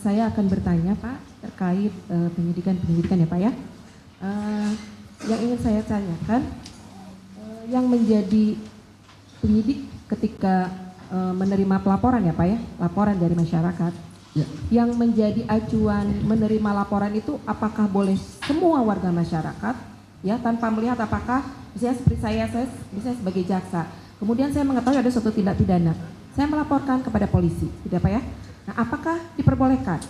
Saya akan bertanya Pak terkait penyidikan ya Pak ya. Yang ingin saya tanyakan, yang menjadi penyidik ketika menerima pelaporan ya Pak ya, laporan dari masyarakat. Ya. Yang menjadi acuan menerima laporan itu apakah boleh semua warga masyarakat ya, tanpa melihat apakah misalnya seperti saya misalnya sebagai jaksa, kemudian saya mengetahui ada suatu tindak pidana, saya melaporkan kepada polisi, tidak Pak ya? Nah, apakah diperbolehkan?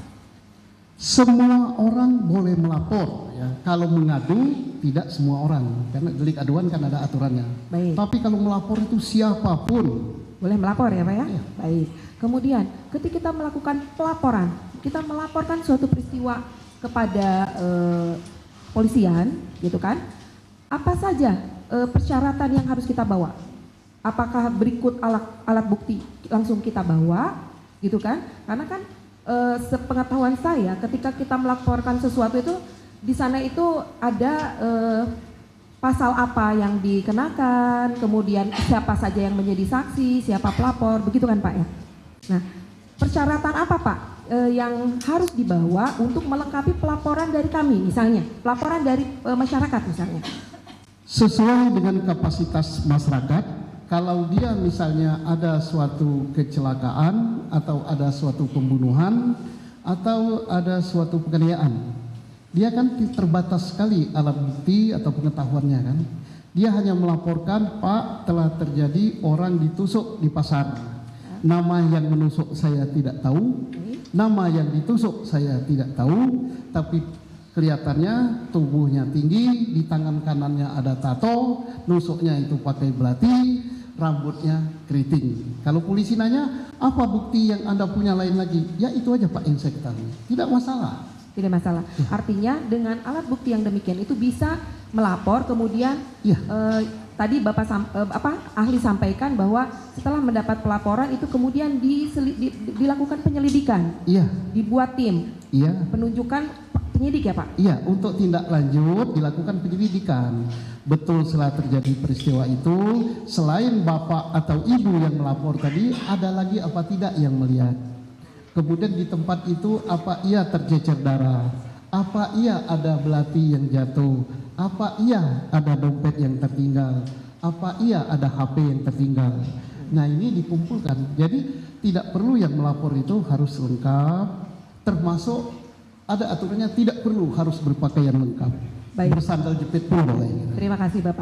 Semua orang boleh melapor ya. Kalau mengadu tidak semua orang, karena delik aduan kan ada aturannya. Baik. Tapi kalau melapor itu siapapun Boleh melapor ya Pak ya? Iya. Baik. Kemudian ketika kita melakukan pelaporan, kita melaporkan suatu peristiwa kepada polisian, gitu kan? Apa saja persyaratan yang harus kita bawa? Apakah berikut alat bukti langsung kita bawa, gitu kan? Karena kan sepengetahuan saya, ketika kita melaporkan sesuatu itu di sana itu ada pasal apa yang dikenakan, kemudian siapa saja yang menjadi saksi, siapa pelapor, begitu kan Pak ya? Nah, persyaratan apa Pak yang harus dibawa untuk melengkapi pelaporan dari kami, misalnya pelaporan dari masyarakat misalnya? sesuai dengan kapasitas masyarakat. Kalau dia misalnya ada suatu kecelakaan atau ada suatu pembunuhan atau ada suatu penganiayaan, dia kan terbatas sekali alat bukti atau pengetahuannya kan. Dia hanya melaporkan, Pak, telah terjadi orang ditusuk di pasar. Nama yang menusuk saya tidak tahu, nama yang ditusuk saya tidak tahu, tapi kelihatannya tubuhnya tinggi, di tangan kanannya ada tato, nusuknya itu pakai belati, rambutnya keriting. Kalau polisi nanya, apa bukti yang Anda punya lain lagi? Ya itu aja Pak yang saya ketahui, tidak masalah. Tidak masalah. Artinya dengan alat bukti yang demikian itu bisa melapor, kemudian Ya. tadi Bapak ahli sampaikan bahwa setelah mendapat pelaporan itu kemudian dilakukan penyelidikan, Iya, dibuat tim, iya. penunjukan penyidik ya Pak? Iya, untuk tindak lanjut dilakukan penyelidikan. Betul setelah terjadi peristiwa itu, selain bapak atau ibu yang melapor tadi, ada lagi apa tidak yang melihat? Kemudian di tempat itu apa iya tercecer darah? Apa iya ada belati yang jatuh? Apa iya ada dompet yang tertinggal? Apa iya ada HP yang tertinggal? Nah ini dikumpulkan. Jadi tidak perlu yang melapor itu harus lengkap, termasuk ada aturannya tidak perlu harus berpakaian lengkap. Baik. Bersandal jepit pun boleh. Terima kasih Bapak.